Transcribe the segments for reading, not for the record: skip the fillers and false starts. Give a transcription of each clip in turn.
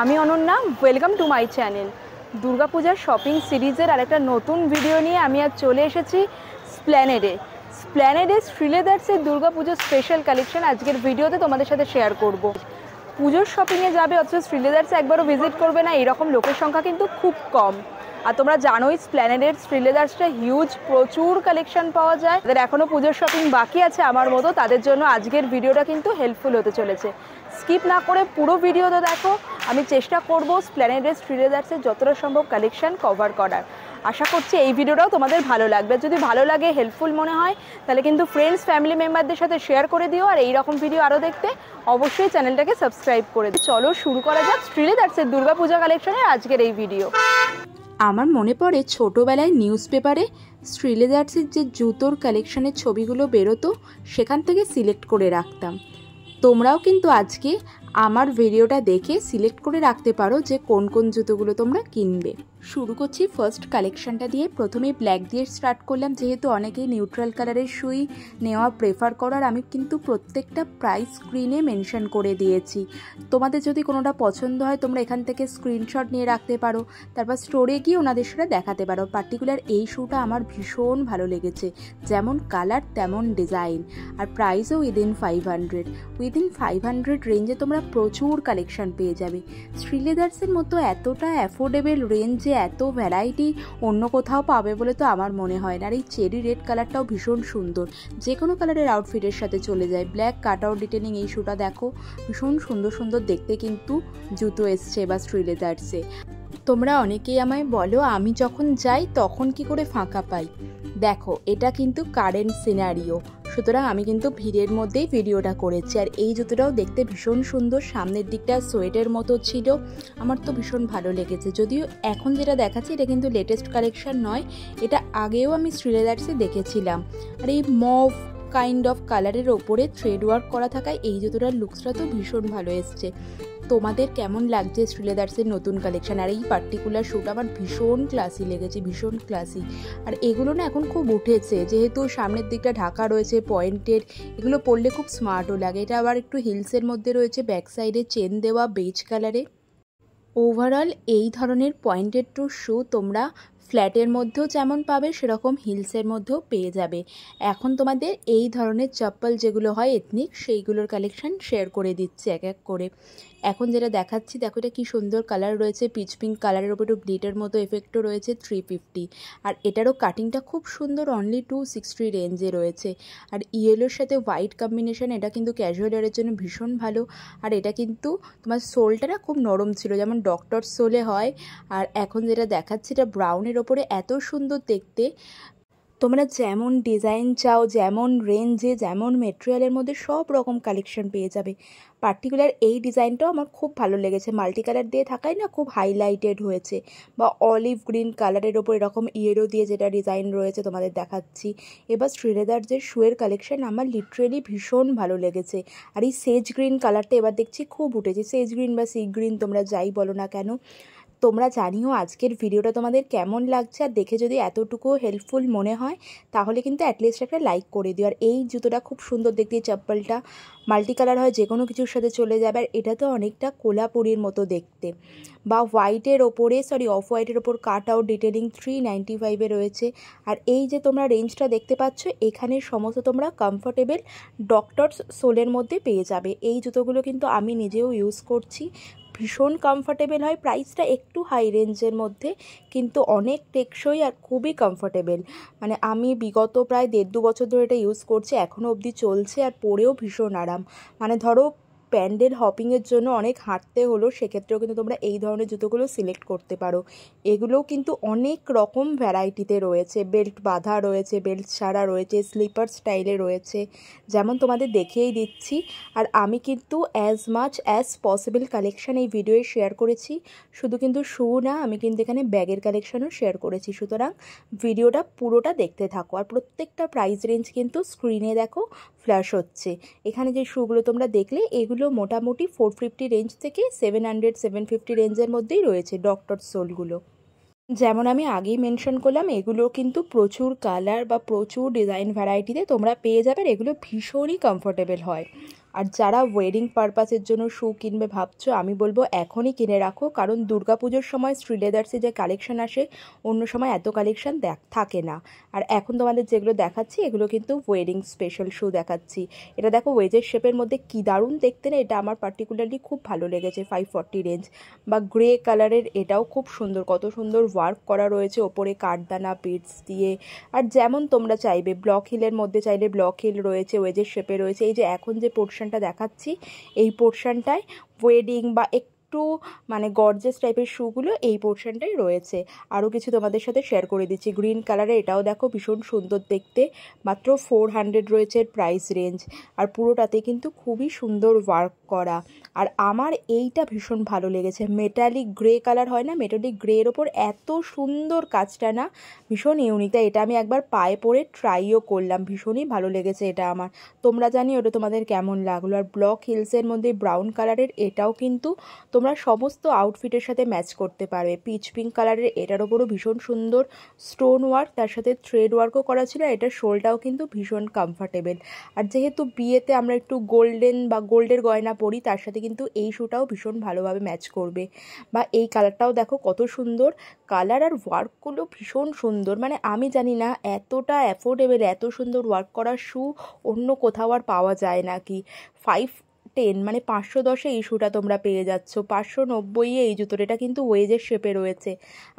আমি Ananya, welcome to my channel. দুর্গাপূজার shopping সিরিজের আরেকটা নতুন ভিডিও নিয়ে আমি আজ চলে এসেছি স্প্ল্যানেডে শ্রীলেদার্সের দুর্গাপুজোর স্পেশাল কালেকশন আজকের ভিডিওতে তোমাদের সাথে শেয়ার করব। পুজোর শপিংয়ে যাবে অথচ শ্রীলেদার্সে একবারও ভিজিট করবে না, এরকম লোকের সংখ্যা কিন্তু খুব কম। আর তোমরা জানোই স্প্ল্যানেডের শ্রীলেদার্সটা হিউজ, প্রচুর কালেকশন পাওয়া যায়। যাদের এখনও পুজোর শপিং বাকি আছে আমার মতো, তাদের জন্য আজকের ভিডিওটা কিন্তু হেল্পফুল হতে চলেছে। স্কিপ না করে পুরো ভিডিওটা দেখো। আমি চেষ্টা করব স্প্ল্যানেডের শ্রীলেদার্সের যতটা সম্ভব কালেকশন কভার করার। আশা করছি এই ভিডিওটাও তোমাদের ভালো লাগবে। যদি ভালো লাগে, হেল্পফুল মনে হয়, তাহলে কিন্তু ফ্রেন্ডস ফ্যামিলি মেম্বারদের সাথে শেয়ার করে দিও। আর এইরকম ভিডিও আরও দেখতে অবশ্যই চ্যানেলটাকে সাবস্ক্রাইব করে দিও। চলো শুরু করা যাক শ্রীলেদার্সের দুর্গাপূজা কালেকশনের আজকের এই ভিডিও। আমার মনে পড়ে ছোটোবেলায় নিউজ পেপারে শ্রীলেদার্সের যে জুতোর কালেকশনের ছবিগুলো বেরোতো, সেখান থেকে সিলেক্ট করে রাখতাম। তোমরাও কিন্তু আজকে আমার ভিডিওটা দেখে সিলেক্ট করে রাখতে পারো যে কোন কোন জুতোগুলো তোমরা কিনবে। শুরু করছি ফার্স্ট কালেকশনটা দিয়ে। প্রথমেই ব্ল্যাক দিয়ে স্টার্ট করলাম, যেহেতু অনেকেই নিউট্রাল কালারের শুই নেওয়া প্রেফার করার। আমি কিন্তু প্রত্যেকটা প্রাইস স্ক্রিনে মেনশন করে দিয়েছি। তোমাদের যদি কোনোটা পছন্দ হয় তোমরা এখান থেকে স্ক্রিনশট নিয়ে রাখতে পারো, তারপর স্টোরে গিয়ে ওনাদের সাথে দেখাতে পারো। পার্টিকুলার এই শুটা আমার ভীষণ ভালো লেগেছে, যেমন কালার তেমন ডিজাইন, আর প্রাইসও উইদিন 500। উইদিন 500 রেঞ্জে তোমরা প্রচুর কালেকশন পেয়ে যাবে। শ্রীলেদার্সের মতো এতটা অ্যাফোর্ডেবল রেঞ্জে এত ভ্যারাইটি অন্য কোথাও পাবে বলে তো আমার মনে হয় না। আর এই চেরি রেড কালারটাও ভীষণ সুন্দর, যে কোনো কালারের আউটফিটের সাথে চলে যায়। ব্ল্যাক কাট আউট ডিটেলিং এই শুটা দেখো, ভীষণ সুন্দর সুন্দর দেখতে কিন্তু জুতো এসছে বা শ্রীলেদার্সে। তোমরা অনেকেই আমায় বলো আমি যখন যাই তখন কি করে ফাঁকা পাই। দেখো, এটা কিন্তু কারেন্ট সিনারিও, সুতরাং আমি কিন্তু ভিড়ের মধ্যেই ভিডিওটা করেছি। আর এই জুতোটাও দেখতে ভীষণ সুন্দর, সামনের দিকটা সোয়েটের মতো ছিল, আমার তো ভীষণ ভালো লেগেছে। যদিও এখন যেটা দেখাচ্ছি এটা কিন্তু লেটেস্ট কালেকশন নয়, এটা আগেও আমি শ্রীলেদার্সে দেখেছিলাম। আর এই মভ কাইন্ড অফ কালারের ওপরে থ্রেড ওয়ার্ক করা থাকায় এই জুতোটার লুকসটা তো ভীষণ ভালো এসছে। তোমাদের কেমন লাগছে শ্রীলেদার্সের নতুন কালেকশন? আর এই পার্টিকুলার শ্যুটা আমার ভীষণ ক্লাসি লেগেছে, ভীষণ ক্লাসি। আর এগুলো না এখন খুব উঠেছে, যেহেতু সামনের দিকটা ঢাকা রয়েছে পয়েন্টেড, এগুলো পরলে খুব স্মার্টও লাগে। এটা আবার একটু হিলসের মধ্যে রয়েছে, ব্যাক সাইডে চেন দেওয়া বেজ কালারে। ওভারঅল এই ধরনের পয়েন্টেড টু শ্যু তোমরা ফ্ল্যাটের মধ্যেও যেমন পাবে সেরকম হিলসের মধ্যেও পেয়ে যাবে। এখন তোমাদের এই ধরনের চপ্পল যেগুলো হয় এথনিক, সেইগুলোর কালেকশন শেয়ার করে দিচ্ছি এক এক করে। এখন যেটা দেখাচ্ছি দেখো, এটা কি সুন্দর কালার রয়েছে, পিচ পিঙ্ক কালারের ওপর একটু গ্লিটার মতো এফেক্টও রয়েছে, 350। আর এটারও কাটিংটা খুব সুন্দর, অনলি 260 রেঞ্জে রয়েছে। আর ইয়েলোর সাথে হোয়াইট কম্বিনেশন, এটা কিন্তু ক্যাজুয়াল ওয়ারের জন্য ভীষণ ভালো। আর এটা কিন্তু তোমার সোলটা না খুব নরম ছিল, যেমন ডক্টর সোলে হয়। আর এখন যেটা দেখাচ্ছি এটা ব্রাউনের ওপরে, এত সুন্দর দেখতে। তোমরা যেমন ডিজাইন চাও, যেমন রেঞ্জে, যেমন মেটেরিয়ালের মধ্যে সব রকম কালেকশন পেয়ে যাবে। পার্টিকুলার এই ডিজাইনটাও আমার খুব ভালো লেগেছে, মাল্টি কালার দিয়ে থাকায় না খুব হাইলাইটেড হয়েছে। বা অলিভ গ্রিন কালারের ওপর এরকম ইয়েলো দিয়ে যেটা ডিজাইন রয়েছে তোমাদের দেখাচ্ছি। এবার শ্রীলেদার্সের শুয়ের কালেকশন আমার লিটারেলি ভীষণ ভালো লেগেছে। আর এই সেজ গ্রিন কালারটা এবার দেখছি খুব উঠেছে, সেজ গ্রিন বা সি গ্রিন তোমরা যাই বলো না কেন। তোমরা জানিও আজকের ভিডিওটা তোমাদের কেমন লাগছে। আর দেখে যদি এতটুকু হেল্পফুল মনে হয় তাহলে কিন্তু অ্যাটলিস্ট একটা লাইক করে দিও। আর এই জুতোটা খুব সুন্দর দেখতে, চপ্পলটা মাল্টি কালার হয়, যে কোনো কিছুর সাথে চলে যাবে। আর এটা তো অনেকটা কোলাপুরির মতো দেখতে, বা হোয়াইটের ওপরে অফ হোয়াইটের ওপর কাট আউট ডিটেলিং 395-এ রয়েছে। আর এই যে তোমরা রেঞ্জটা দেখতে পাচ্ছ, এখানে সমস্ত তোমরা কমফোর্টেবল ডক্টরস সোলের মধ্যে পেয়ে যাবে। এই জুতোগুলো কিন্তু আমি নিজেও ইউজ করছি, ভীষণ কমফোর্টেবল হয়। প্রাইসটা একটু হাই রেঞ্জের মধ্যে, কিন্তু অনেক টেকসই আর খুবই কমফোর্টেবল। মানে আমি বিগত প্রায় 1.5-2 বছর ধরে এটা ইউজ করছি, এখনও অবধি চলছে। আর পরেও ভীষণ আরাম। মানে ধরো প্যান্ডেল হপিংয়ের জন্য অনেক হাঁটতে হলো, সেক্ষেত্রেও কিন্তু তোমরা এই ধরনের জুতোগুলো সিলেক্ট করতে পারো। এগুলোও কিন্তু অনেক রকম ভ্যারাইটিতে রয়েছে, বেল্ট বাঁধা রয়েছে, বেল্ট ছাড়া রয়েছে, স্লিপার স্টাইলে রয়েছে, যেমন তোমাদের দেখিয়েই দিচ্ছি। আর আমি কিন্তু as much as possible collection এই ভিডিওয়ে শেয়ার করেছি। শুধু কিন্তু শু না, আমি কিন্তু এখানে ব্যাগের কালেকশানও শেয়ার করেছি। সুতরাং ভিডিওটা পুরোটা দেখতে থাকো। আর প্রত্যেকটা প্রাইস রেঞ্জ কিন্তু স্ক্রিনে দেখো ফ্ল্যাশ হচ্ছে। এখানে যে শুগুলো তোমরা দেখলে, এগুলো মোটামুটি 450 রেঞ্জ থেকে 700-750 রেঞ্জের মধ্যেই রয়েছে ডক্টর সোলগুলো। যেমন আমি আগেই মেনশন করলাম, এগুলো কিন্তু প্রচুর কালার বা প্রচুর ডিজাইন ভ্যারাইটিতে তোমরা পেয়ে যাবে। এগুলো ভীষণই কমফোর্টেবল হয়। আর যারা ওয়েডিং পারপাসের জন্য শ্যু কিনবে ভাবছো, আমি বলবো এখনই কিনে রাখো, কারণ দুর্গাপুজোর সময় শ্রীলেদার্সে যে কালেকশন আসে অন্য সময় এত কালেকশন থাকে না। আর এখন তোমাদের যেগুলো দেখাচ্ছি এগুলো কিন্তু ওয়েডিং স্পেশাল শ্যু দেখাচ্ছি। এটা দেখো ওয়েজের শেপের মধ্যে কি দারুণ দেখতে না, এটা আমার পার্টিকুলারলি খুব ভালো লেগেছে। 540 রেঞ্জ বা গ্রে কালারের, এটাও খুব সুন্দর, কত সুন্দর ওয়ার্ক করা রয়েছে ওপরে কাঠদানা বিটস দিয়ে। আর যেমন তোমরা চাইবে, ব্লক হিলের মধ্যে চাইলে ব্লক হিল রয়েছে, ওয়েজের শেপে রয়েছে। এই যে এখন যে পোর্শনটা দেখাচ্ছি এই পোর্শনটায় ওয়েডিং বা একটু মানে গর্জিয়াস টাইপের শ্যুগুলো এই পোর্শনটাই রয়েছে। আরও কিছু তোমাদের সাথে শেয়ার করে দিচ্ছি। গ্রিন কালারে, এটাও দেখো ভীষণ সুন্দর দেখতে, মাত্র 400 রয়েছে প্রাইস রেঞ্জ। আর পুরোটাতে কিন্তু খুবই সুন্দর ওয়ার্ক করা। আর আমার এইটা ভীষণ ভালো লেগেছে, মেটালিক গ্রে কালার হয় না, মেটালিক গ্রের ওপর এত সুন্দর কাজটা না, ভীষণ ইউনিক। তাই এটা আমি একবার পায়ে পরে ট্রাইও করলাম, ভীষণই ভালো লেগেছে এটা আমার। তোমরা জানি ওটা তোমাদের কেমন লাগলো। আর ব্লক হিলসের মধ্যে ব্রাউন কালারের, এটাও কিন্তু তোমরা সমস্ত আউটফিটের সাথে ম্যাচ করতে পারবে। পিচ পিঙ্ক কালারের, এটার ওপরও ভীষণ সুন্দর স্টোন ওয়ার্ক, তার সাথে থ্রেড ওয়ার্কও করা ছিল। এটার শোলটাও কিন্তু ভীষণ কমফর্টেবল। আর যেহেতু বিয়েতে আমরা একটু গোল্ডেন বা গোল্ডের গয়না পরি, তার সাথে কিন্তু এই শ্যুটাও ভীষণ ভালোভাবে ম্যাচ করবে। বা এই কালারটাও দেখো কত সুন্দর কালার, আর ওয়ার্কগুলো ভীষণ সুন্দর। মানে আমি জানি না এতটা অ্যাফোর্ডেবল, এত সুন্দর ওয়ার্ক করা শ্যু অন্য কোথাও আর পাওয়া যায় নাকি। 510 মানে 510-এ এই শ্যুটা তোমরা পেয়ে যাচ্ছ, 590-এ এই জুতোর। এটা কিন্তু ওয়েজের শেপে রয়েছে।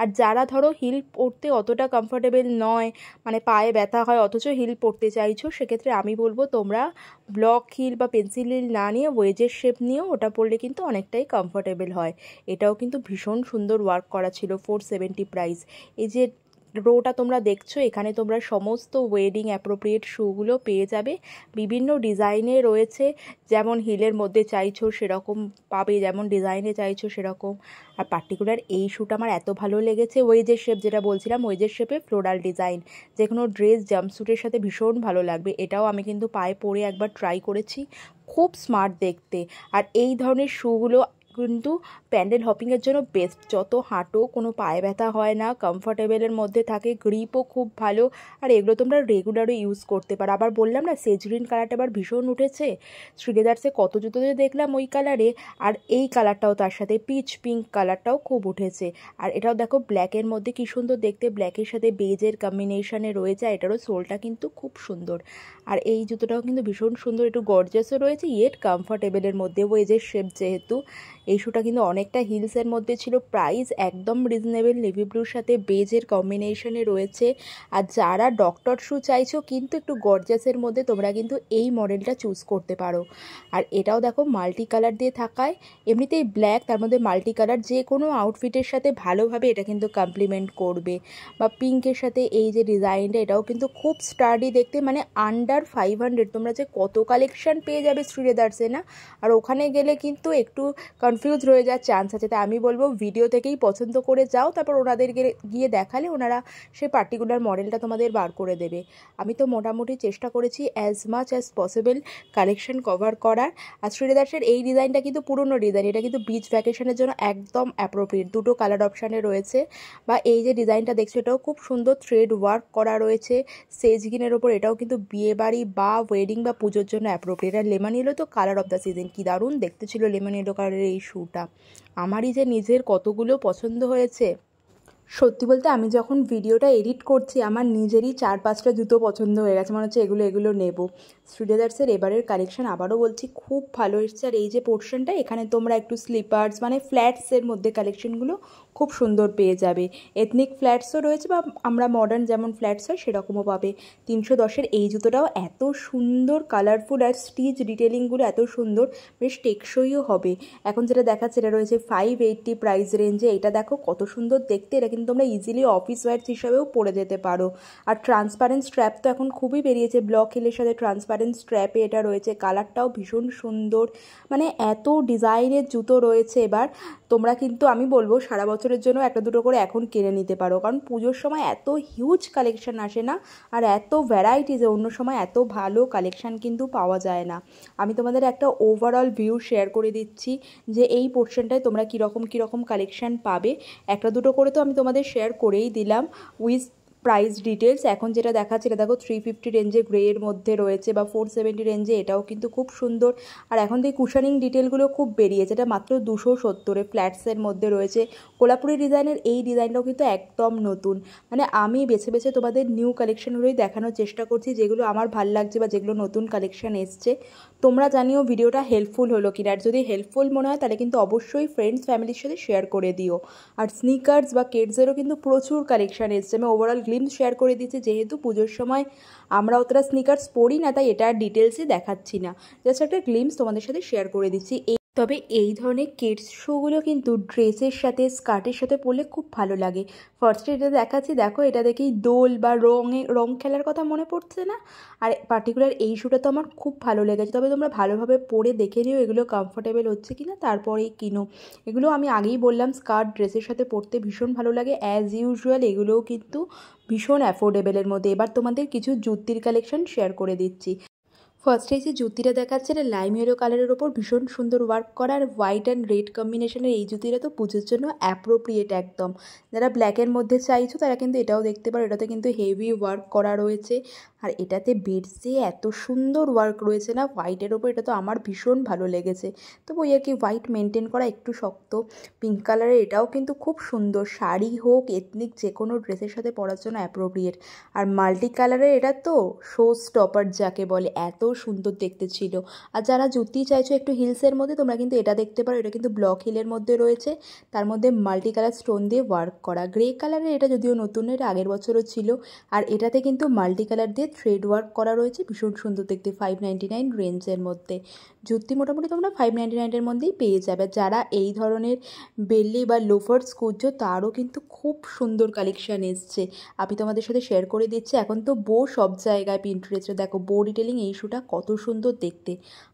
আর যারা ধরো হিল পরতে অতটা কমফোর্টেবল নয়, মানে পায়ে ব্যথা হয় অথচ হিল পরতে চাইছো, সেক্ষেত্রে আমি বলবো তোমরা ব্লক হিল বা পেন্সিল হিল না নিয়ে ওয়েজের শেপ নিয়েও ওটা পরলে কিন্তু অনেকটাই কমফোর্টেবল হয়। এটাও কিন্তু ভীষণ সুন্দর ওয়ার্ক করা ছিল। 470 প্রাইস। এই যে রোটা তোমরা দেখছো, এখানে তোমরা সমস্ত ওয়েডিং অ্যাপ্রোপ্রিয়েট শ্যুগুলো পেয়ে যাবে। বিভিন্ন ডিজাইনে রয়েছে, যেমন হিলের মধ্যে চাইছো সেরকম পাবে, যেমন ডিজাইনে চাইছো সেরকম। আর পার্টিকুলার এই শ্যুটা আমার এত ভালো লেগেছে, ওয়েজের শেপ যেটা বলছিলাম, ওয়েজের শেপে ফ্লোরাল ডিজাইন, যে কোনো ড্রেস জাম্পস্যুটের সাথে ভীষণ ভালো লাগবে। এটাও আমি কিন্তু পায়ে পরে একবার ট্রাই করেছি, খুব স্মার্ট দেখতে। আর এই ধরনের শ্যুগুলো কিন্তু প্যান্ডেল হপিংয়ের জন্য বেস্ট। যত হাঁটো কোনো পায়ে ব্যথা হয় না, কমফর্টেবলের মধ্যে থাকে, গ্রিপও খুব ভালো। আর এগুলো তোমরা রেগুলারও ইউজ করতে পারো। আবার বললাম না সেজ গ্রিন কালারটা আবার ভীষণ উঠেছে, শ্রীলেদার্সে কত জুতোতে দেখলাম ওই কালারে। আর এই কালারটাও তার সাথে পিচ পিঙ্ক কালারটাও খুব উঠেছে। আর এটাও দেখো ব্ল্যাকের মধ্যে কি সুন্দর দেখতে, ব্ল্যাকের সাথে বেজের কম্বিনেশনে রয়েছে। এটারও সোলটা কিন্তু খুব সুন্দর। আর এই জুতোটাও কিন্তু ভীষণ সুন্দর, একটু গর্জিয়াসও রয়েছে, ইয়েট কমফর্টেবলের মধ্যে, ওয়েজের শেপ যেহেতু। এই শ্যুটা কিন্তু অনেকটা হিলসের মধ্যে ছিল। প্রাইস একদম রিজনেবল, নেভি ব্লুর সাথে বেজের কম্বিনেশনে রয়েছে। আর যারা ডক্টর শ্যু চাইছো কিন্তু একটু গর্জিয়াসের মধ্যে, তোমরা কিন্তু এই মডেলটা চুজ করতে পারো। আর এটাও দেখো মাল্টি কালার দিয়ে থাকায়, এমনিতেই ব্ল্যাক, তার মধ্যে মাল্টি কালার, যে কোনো আউটফিটের সাথে ভালোভাবে এটা কিন্তু কমপ্লিমেন্ট করবে। বা পিঙ্কের সাথে এই যে ডিজাইনটা, এটাও কিন্তু খুব স্টাডি দেখতে। মানে আন্ডার 500 তোমরা যে কত কালেকশন পেয়ে যাবে শ্রীলেদার্সে না। আর ওখানে গেলে কিন্তু একটু কনফিউজ হয়ে যাওয়ার চান্স আছে। তাই আমি বলবো ভিডিও থেকেই পছন্দ করে যাও, তারপর ওনাদের গিয়ে দেখালে ওনারা সেই পার্টিকুলার মডেলটা তোমাদের বার করে দেবে। আমি তো মোটামুটি চেষ্টা করেছি as much as possible collection cover করার। আর শ্রীলেদার্সের এই ডিজাইনটা কিন্তু পুরনো ডিজাইন, এটা কিন্তু বিচ ভ্যাকেশনের জন্য একদম অ্যাপ্রোপ্রিয়েট। দুটো কালার অপশানে রয়েছে। বা এই যে ডিজাইনটা দেখছো, এটাও খুব সুন্দর থ্রেড ওয়ার্ক করা রয়েছে সেজ গ্রিনের ওপর। এটাও কিন্তু বিয়েবাড়ি বা ওয়েডিং বা পুজোর জন্য অ্যাপ্রোপ্রিয়েট। আর লেমন ইয়েলো তো কালার অফ দ্য সিজন, কি দারুণ দেখতে ছিল লেমন ইয়েলো কালারের এই শ্যুটা। আমারই যে নিজের কতগুলো পছন্দ হয়েছে। সত্যি বলতে আমি যখন ভিডিওটা এডিট করছি, আমার নিজেরই 4-5টা জুতো পছন্দ হয়ে গেছে, মনে হচ্ছে এগুলো নেব। শ্রীলেদার্সের এবারের কালেকশন আবারও বলছি খুব ভালো এসছে। আর এই যে পোর্শনটা, এখানে তোমরা একটু স্লিপার্স মানে ফ্ল্যাটসের মধ্যে কালেকশনগুলো খুব সুন্দর পেয়ে যাবে। এথনিক ফ্ল্যাটসও রয়েছে, বা আমরা মডার্ন যেমন ফ্ল্যাটস হয় সেরকমও পাবে। 310-এর এই জুতোটাও এত সুন্দর কালারফুল, আর স্টিচ ডিটেলিংগুলো এত সুন্দর, বেশ টেকসইও হবে। এখন যেটা দেখাচ্ছে এটা রয়েছে 580 প্রাইস রেঞ্জে। এটা দেখো কত সুন্দর দেখতে, এটা কিন্তু তোমরা ইজিলি অফিস ওয়্যারস হিসাবেও পরে যেতে পারো। আর ট্রান্সপারেন্ট স্ট্র্যাপ তো এখন খুবই বেরিয়েছে, ব্লক হিলের সাথে ট্রান্সপারেন্ট স্ট্র্যাপে এটা রয়েছে। কালারটাও ভীষণ সুন্দর, মানে এত ডিজাইনের জুতো রয়েছে এবার। তোমরা কিন্তু আমি বলবো সারা বছরের জন্য একটা দুটো করে এখন কিনে নিতে পারো, কারণ পুজোর সময় এত হিউজ কালেকশন আসে না, আর এত ভ্যারাইটিজে অন্য সময় এত ভালো কালেকশন কিন্তু পাওয়া যায় না। আমি তোমাদের একটা ওভারঅল ভিউ শেয়ার করে দিচ্ছি যে এই পোর্শনটায় তোমরা কীরকম কালেকশন পাবে। একটা দুটো করে তো আমি তোমাদের শেয়ার করেই দিলাম। With price details. এখন যেটা দেখাচ্ছে এটা দেখো 350 রেঞ্জে গ্রের মধ্যে রয়েছে বা 470 রেঞ্জে, এটাও কিন্তু খুব সুন্দর। আর এখন থেকে কুশানিং ডিটেলগুলো খুব বেরিয়েছে, এটা মাত্র 270-এ ফ্ল্যাটসের মধ্যে রয়েছে। কোলাপুরি ডিজাইনের এই ডিজাইনটাও কিন্তু একদম নতুন। মানে আমি বেছে বেছে তোমাদের নিউ কালেকশনগুলোই দেখানোর চেষ্টা করছি, যেগুলো আমার ভাল লাগছে বা যেগুলো নতুন কালেকশন এসছে। তোমরা জানিও ভিডিওটা হেল্পফুল হলো কিনা, আর যদি হেল্পফুল মনে হয় তাহলে কিন্তু অবশ্যই ফ্রেন্ডস ফ্যামিলির সাথে শেয়ার করে দিও। আর স্নিকার্স বা কিডসেরও কিন্তু প্রচুর কালেকশন এসছে। আমি ওভারঅল গ্লিমস শেয়ার করে দিচ্ছি, যেহেতু পুজোর সময় আমরা অতটা স্নিকার্স পরি না, তাই এটা ডিটেলসে দেখাচ্ছি না, জাস্ট একটা গ্লিমস তোমাদের সাথে শেয়ার করে দিচ্ছি। তবে এই ধরনের কিডস শুগুলো কিন্তু ড্রেসের সাথে স্কার্টের সাথে পরলে খুব ভালো লাগে। ফার্স্টে এটা দেখাচ্ছি, দেখো এটা দেখেই দোল বা রং খেলার কথা মনে পড়ছে না? আর পার্টিকুলার এই শুটা তো আমার খুব ভালো লেগেছে। তবে তোমরা ভালোভাবে পরে দেখে নিও এগুলো কমফোর্টেবল হচ্ছে কি না, তারপরেই কিনো। এগুলো আমি আগেই বললাম স্কার্ট ড্রেসের সাথে পরতে ভীষণ ভালো লাগে। অ্যাজ ইউজুয়াল এগুলোও কিন্তু ভীষণ অ্যাফোর্ডেবলের মধ্যে। এবার তোমাদের কিছু জুতির কালেকশন শেয়ার করে দিচ্ছি। ফার্স্টে যে জুতিটা দেখাচ্ছে এটা লাইম ইয়েলো কালারের ওপর ভীষণ সুন্দর ওয়ার্ক করা, আর হোয়াইট অ্যান্ড রেড কম্বিনেশনের এই জুতিটা তো পুজোর জন্য অ্যাপ্রোপ্রিয়েট একদম। যারা ব্ল্যাকের মধ্যে চাইছো তারা কিন্তু এটাও দেখতে পারো, এটাতে কিন্তু হেভি ওয়ার্ক করা রয়েছে। আর এটাতে বিটস দিয়ে এত সুন্দর ওয়ার্ক রয়েছে না হোয়াইটের ওপর, এটা তো আমার ভীষণ ভালো লেগেছে। তো ওই আর কি, হোয়াইট মেনটেন করা একটু শক্ত। পিঙ্ক কালারের এটাও কিন্তু খুব সুন্দর, শাড়ি হোক এথনিক যে কোনো ড্রেসের সাথে পরার জন্য অ্যাপ্রোপ্রিয়েট। আর মাল্টি কালারের এটা তো শো স্টপার যাকে বলে, এত সুন্দর দেখতে ছিল। আর যারা জুতি চাইছো একটু হিলসের মধ্যে, তোমরা কিন্তু এটা দেখতে পারো, এটা কিন্তু ব্লক হিলের মধ্যে রয়েছে, তার মধ্যে মাল্টি কালার স্টোন দিয়ে ওয়ার্ক করা। গ্রে কালারের এটা যদিও নতুন, এটা আগের বছরও ছিল। আর এটাতে কিন্তু মাল্টি কালার দিয়ে থ্রেড ওয়ার্ক করা রয়েছে, ভীষণ সুন্দর দেখতে। 599 রেঞ্জের মধ্যে জুতি মোটামুটি তোমরা 599-এর মধ্যেই পেয়ে যাবে। যারা এই ধরনের বেলি বা লোফার্স খুঁজছো তারও কিন্তু খুব সুন্দর কালেকশান এসছে, আমি তোমাদের সাথে শেয়ার করে দিচ্ছি। এখন তো বো সব জায়গায় পিন্টারেস্টে, দেখো বো ডিটেলিং এই শুটা কত সুন্দর দেখতে,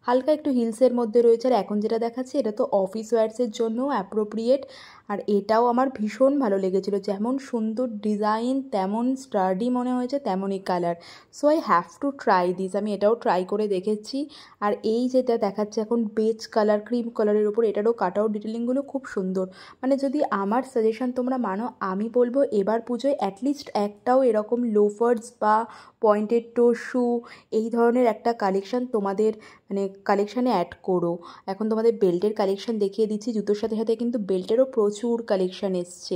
হালকা একটু হিলসের মধ্যে রয়েছে। আর এখন যেটা দেখাচ্ছি এটা তো অফিস ওয়্যার্সের জন্য অ্যাপ্রোপ্রিয়েট। আর এটাও আমার ভীষণ ভালো লেগেছিলো, যেমন সুন্দর ডিজাইন তেমন স্টার্ডি মনে হয়েছে, তেমনই colour. So I have to try this, আমি এটাও ট্রাই করে দেখেছি। আর এই যেটা দেখাচ্ছে এখন বেজ কালার ক্রিম কালারের ওপর, এটারও কাট আউট ডিটেলিংগুলো খুব সুন্দর। মানে যদি আমার সাজেশন তোমরা মানো, আমি বলবো এবার পুজোয় অ্যাটলিস্ট একটাও এরকম লোফার্স বা পয়েন্টেড টো শু এই ধরনের একটা কালেকশান তোমাদের মানে কালেকশানে অ্যাড করো। এখন তোমাদের বেল্টের কালেকশান দেখিয়ে দিচ্ছি, জুতোর সাথে সাথে কিন্তু বেল্টেরও প্রচুর কালেকশান এসছে।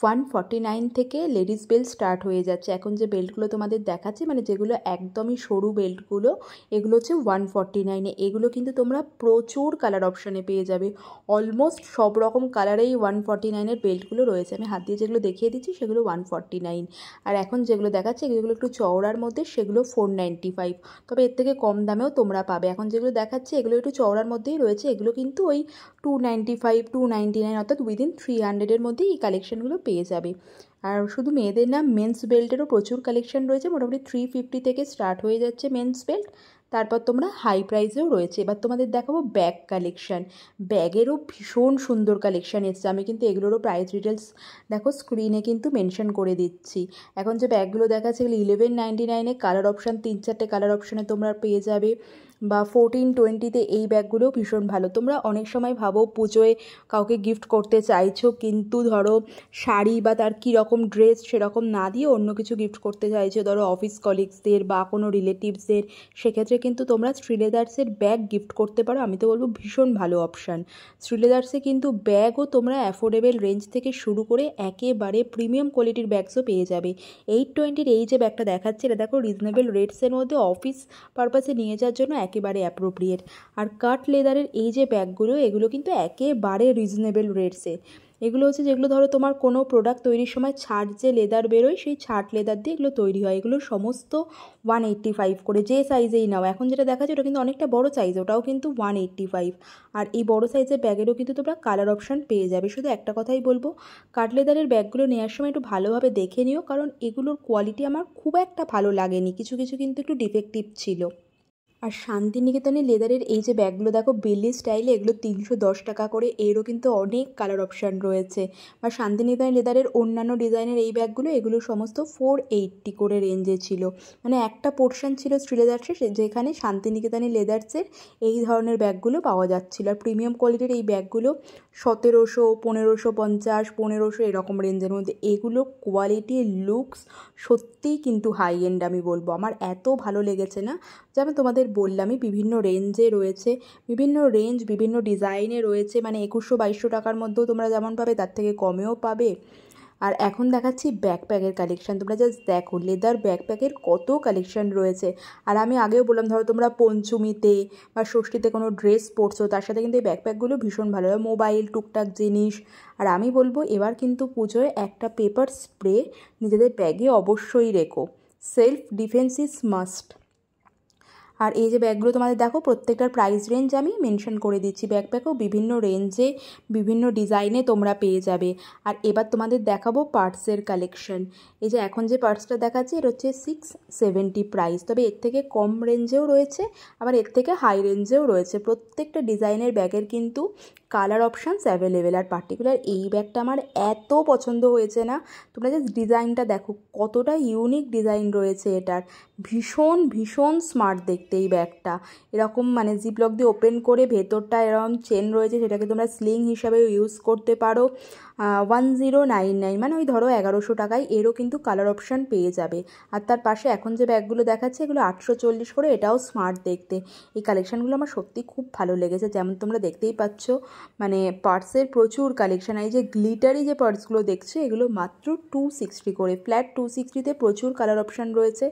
149 থেকে লেডিস বেল্ট স্টার্ট হয়ে যাচ্ছে। এখন যে বেল্টগুলো তোমাদের দেখাচ্ছি, মানে যেগুলো একদমই সরু বেল্টগুলো, এগুলো হচ্ছে 149-এ। এগুলো কিন্তু তোমরা প্রচুর কালার অপশানে পেয়ে যাবে, অলমোস্ট সব রকম কালারেই 149-এর বেল্টগুলো রয়েছে। আমি হাত দিয়ে যেগুলো দেখিয়ে দিচ্ছি সেগুলো 149। আর এখন যেগুলো দেখাচ্ছি এগুলো একটু চওড়ার মধ্যে, সেগুলো 495। তবে এর থেকে কম দামেও তোমরা পাবে। এখন যেগুলো দেখাচ্ছি এগুলো একটু চওড়ার মধ্যেই রয়েছে, এগুলো কিন্তু ওই 295, 299, অর্থাৎ উইদিন 300-এর মধ্যেই এই কালেকশানগুলো পেয়ে যাবে। আর শুধু মেয়েদের না, মেন্স বেল্টেরও প্রচুর কালেকশন রয়েছে, মোটামুটি 350 থেকে স্টার্ট হয়ে যাচ্ছে মেন্স বেল্ট। তারপর তোমরা হাই প্রাইসেও রয়েছে। এবার তোমাদের দেখাবো ব্যাগ কালেকশান। ব্যাগেরও ভীষণ সুন্দর কালেকশান এসছে, আমি কিন্তু এগুলোরও প্রাইস ডিটেলস দেখো স্ক্রিনে কিন্তু মেনশন করে দিচ্ছি। এখন যে ব্যাগগুলো দেখাচ্ছে এগুলো 1199-এ, কালার অপশান 3-4টে কালার অপশানে তোমরা পেয়ে যাবে। বা 1420-তে এই ব্যাগগুলোও ভীষণ ভালো। তোমরা অনেক সময় ভাবো পুজোয় কাউকে গিফট করতে চাইছো, কিন্তু ধরো শাড়ি বা তার কীরকম ড্রেস সেরকম না দিয়ে অন্য কিছু গিফট করতে চাইছো, ধরো অফিস কলিগসদের বা কোনো রিলেটিভসদের, সেক্ষেত্রে কিন্তু তোমরা শ্রীলেদার্সের ব্যাগ গিফট করতে পারো। আমি তো বলবো ভীষণ ভালো অপশান। শ্রীলেদার্সে কিন্তু ব্যাগও তোমরা অ্যাফোর্ডেবল রেঞ্জ থেকে শুরু করে একেবারে প্রিমিয়াম কোয়ালিটির ব্যাগসও পেয়ে যাবে। 820-র এই যে ব্যাগটা দেখাচ্ছে এটা দেখো রিজনেবল রেটসের মধ্যে, অফিস পারপাসে নিয়ে যাওয়ার জন্য একেবারে অ্যাপ্রোপ্রিয়েট। আর কাট লেদারের এই যে ব্যাগগুলো, এগুলো কিন্তু একেবারে রিজনেবল রেটসে। এগুলো হচ্ছে যেগুলো ধরো তোমার কোনো প্রোডাক্ট তৈরির সময় ছাট যে লেদার বেরোয়, সেই ছাট লেদার দিয়ে এগুলো তৈরি হয়। এগুলো সমস্ত 185 করে, যে সাইজেই নাও। এখন যেটা দেখাচ্ছে ওটা কিন্তু অনেকটা বড় সাইজ, ওটাও কিন্তু 185। আর এই বড় সাইজের ব্যাগেরও কিন্তু তোমরা কালার অপশান পেয়ে যাবে। শুধু একটা কথাই বলবো, কাট লেদারের ব্যাগগুলো নেওয়ার সময় একটু ভালোভাবে দেখে নিও, কারণ এগুলোর কোয়ালিটি আমার খুব একটা ভালো লাগেনি, কিছু কিছু কিন্তু একটু ডিফেক্টিভ ছিল। আর শান্তিনিকেতনের লেদারের এই যে ব্যাগগুলো দেখো বেলি স্টাইলে, এগুলো 310 টাকা করে। এরও কিন্তু অনেক কালার অপশান রয়েছে। আর শান্তিনিকেতনের লেদারের অন্যান্য ডিজাইনের এই ব্যাগগুলো, এগুলো সমস্ত 480 করে রেঞ্জে ছিল। মানে একটা পোর্শন ছিল শ্রীলেদার্সের, যেখানে শান্তিনিকেতনের লেদার্সের এই ধরনের ব্যাগগুলো পাওয়া যাচ্ছিল। আর প্রিমিয়াম কোয়ালিটির এই ব্যাগগুলো 1700, 1550, 1500 এরকম রেঞ্জের মধ্যে। এগুলো কোয়ালিটি, লুকস সত্যিই কিন্তু হাই এন্ড আমি বলবো। আমার এত ভালো লেগেছে না, যেমন তোমাদের বললামই বিভিন্ন রেঞ্জে রয়েছে, বিভিন্ন রেঞ্জ বিভিন্ন ডিজাইনে রয়েছে। মানে 2100-2200 টাকার মধ্যেও তোমরা যেমন পাবে তার থেকে কমেও পাবে। আর এখন দেখাচ্ছি ব্যাকপ্যাকের কালেকশান। তোমরা জাস্ট দেখো লেদার ব্যাকপ্যাকের কত কালেকশান রয়েছে। আর আমি আগেও বললাম, ধরো তোমরা পঞ্চমীতে বা ষষ্ঠীতে কোনো ড্রেস পরছো, তার সাথে কিন্তু এই ব্যাকপ্যাকগুলো ভীষণ ভালো হয়, মোবাইল টুকটাক জিনিস। আর আমি বলবো এবার কিন্তু পুজোয় একটা পেপার স্প্রে নিজেদের ব্যাগে অবশ্যই রেখো। Self defence is must. আর এই যে ব্যাগগুলো তোমাদের দেখো, প্রত্যেকটার প্রাইস রেঞ্জ আমি মেনশন করে দিচ্ছি। ব্যাকপ্যাকও বিভিন্ন রেঞ্জে বিভিন্ন ডিজাইনে তোমরা পেয়ে যাবে। আর এবার তোমাদের দেখাবো পার্টসের কালেকশন। এই যে এখন যে পার্টসটা দেখাচ্ছি এটা হচ্ছে 670 প্রাইস, তবে এর থেকে কম রেঞ্জেও রয়েছে, আবার এর থেকে হাই রেঞ্জেও রয়েছে। প্রত্যেকটা ডিজাইনের ব্যাগের কিন্তু কালার অপশানস অ্যাভেলেবেল। আর পার্টিকুলার এই ব্যাগটা আমার এত পছন্দ হয়েছে না, তোমরা জাস্ট ডিজাইনটা দেখো কতটা ইউনিক ডিজাইন রয়েছে এটার। ভীষণ ভীষণ স্মার্ট দেখতে এই ব্যাগটা। এরকম মানে জিপলক দিয়ে ওপেন করে ভেতরটা এরকম চেন রয়েছে, সেটাকে তোমরা স্লিং হিসাবেও ইউজ করতে পারো। 1099, মানে ওই ধরো 1100 টাকায় এরও কিন্তু কালার অপশান পেয়ে যাবে। আর তার পাশে এখন যে ব্যাগগুলো দেখাচ্ছে এগুলো 840 করে, এটাও স্মার্ট দেখতে। এই কালেকশানগুলো আমার সত্যি খুব ভালো লেগেছে। যেমন তোমরা দেখতেই পাচ্ছ, মানে পার্টসের প্রচুর কালেকশান। এই যে গ্লিটারি যে পার্টসগুলো দেখছো এগুলো মাত্র 260 করে, ফ্ল্যাট 260-তে প্রচুর কালার অপশান রয়েছে।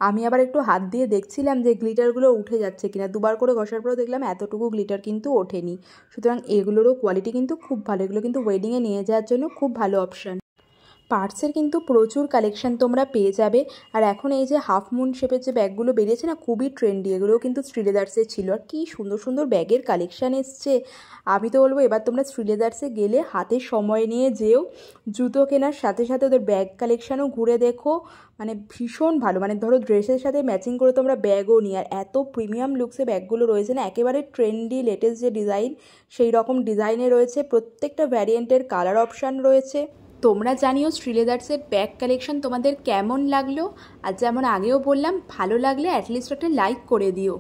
আমি আবার একটু হাত দিয়ে দেখছিলাম যে গ্লিটারগুলো উঠে যাচ্ছে কিনা, দুবার করে ঘষার পরেও দেখলাম এতটুকু গ্লিটার কিন্তু ওঠেনি। সুতরাং এগুলোরও কোয়ালিটি কিন্তু খুব ভালো, এগুলো কিন্তু ওয়েডিংয়ে নিয়ে যাওয়ার জন্য খুব ভালো অপশান। পার্টসের কিন্তু প্রচুর কালেকশান তোমরা পেয়ে যাবে। আর এখন এই যে হাফ মুন শেপের যে ব্যাগগুলো বেরিয়েছে না, খুবই ট্রেন্ডি, এগুলোও কিন্তু শ্রীলেদার্সে ছিল। আর কী সুন্দর সুন্দর ব্যাগের কালেকশান এসছে। আমি তো বলবো এবার তোমরা শ্রীলেদার্সে গেলে হাতে সময় নিয়ে যেও, জুতো কেনার সাথে সাথে ওদের ব্যাগ কালেকশানও ঘুরে দেখো। মানে ভীষণ ভালো, মানে ধরো ড্রেসের সাথে ম্যাচিং করে তোমরা ব্যাগও নিই। আর এত প্রিমিয়াম লুকসে ব্যাগগুলো রয়েছে না, একেবারে ট্রেন্ডি লেটেস্ট যে ডিজাইন সেই রকম ডিজাইনে রয়েছে। প্রত্যেকটা ভ্যারিয়েন্টের কালার অপশান রয়েছে। তোমরা জানিও শ্রীলেদার্সের ব্যাগ কালেকশন তোমাদের কেমন লাগলো। আর যেমন আগেও বললাম, ভালো লাগলে অ্যাটলিস্ট একটা লাইক করে দিও।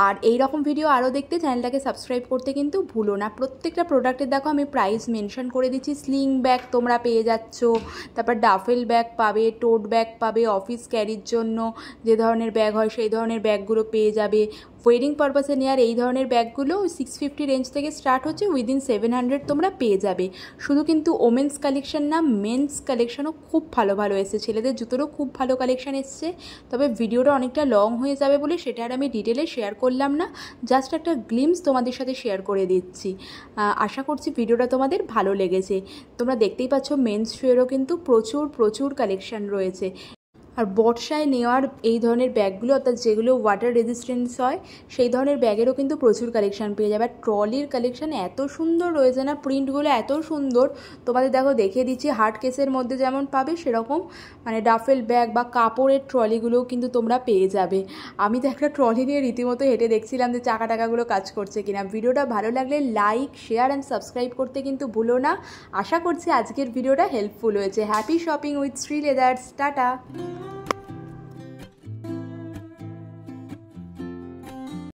আর এই রকম ভিডিও আরও দেখতে চ্যানেলটাকে সাবস্ক্রাইব করতে কিন্তু ভুলো না। প্রত্যেকটা প্রোডাক্টের দেখো আমি প্রাইস মেনশন করে দিচ্ছি। স্লিং ব্যাগ তোমরা পেয়ে যাচ্ছ, তারপর ডাফেল ব্যাগ পাবে, টোট ব্যাগ পাবে, অফিস ক্যারির জন্য যে ধরনের ব্যাগ হয় সেই ধরনের ব্যাগগুলো পেয়ে যাবে। ওয়েডিং পারপাসে নেওয়ার এই ধরনের ব্যাগগুলো 650 রেঞ্জ থেকে স্টার্ট হচ্ছে, উইদিন 700 তোমরা পেয়ে যাবে। শুধু কিন্তু ওমেন্স কালেকশন না, মেন্স কালেকশনও খুব ভালো ভালো এসছে, ছেলেদের জুতোরও খুব ভালো কালেকশন এসছে। তবে ভিডিওটা অনেকটা লং হয়ে যাবে বলে সেটা আর আমি ডিটেলে শেয়ার করলাম না, জাস্ট একটা গ্লিমস তোমাদের সাথে শেয়ার করে দিচ্ছি। আশা করছি ভিডিওটা তোমাদের ভালো লেগেছে। তোমরা দেখতেই পাচ্ছ মেন্স শুয়েরও কিন্তু প্রচুর প্রচুর কালেকশন রয়েছে। আর বর্ষায় নেওয়ার এই ধরনের ব্যাগগুলো, অর্থাৎ যেগুলো ওয়াটার রেজিস্ট্যান্স হয় সেই ধরনের ব্যাগেরও কিন্তু প্রচুর কালেকশান পেয়ে যাবে। আর ট্রলির কালেকশান এত সুন্দর রয়েছে না, প্রিন্টগুলো এত সুন্দর। তোমাদের দেখো দেখিয়ে দিচ্ছি, হার্ড কেসের মধ্যে যেমন পাবে সেরকম মানে ডাফেল ব্যাগ বা কাপড়ের ট্রলিগুলোও কিন্তু তোমরা পেয়ে যাবে। আমি তো একটা ট্রলি নিয়ে রীতিমতো হেঁটে দেখছিলাম যে চাকা টাকাগুলো কাজ করছে কিনা। ভিডিওটা ভালো লাগলে লাইক, শেয়ার অ্যান্ড সাবস্ক্রাইব করতে কিন্তু ভুলো না। আশা করছি আজকের ভিডিওটা হেল্পফুল হয়েছে। Happy shopping with Sreeleathers. Tata.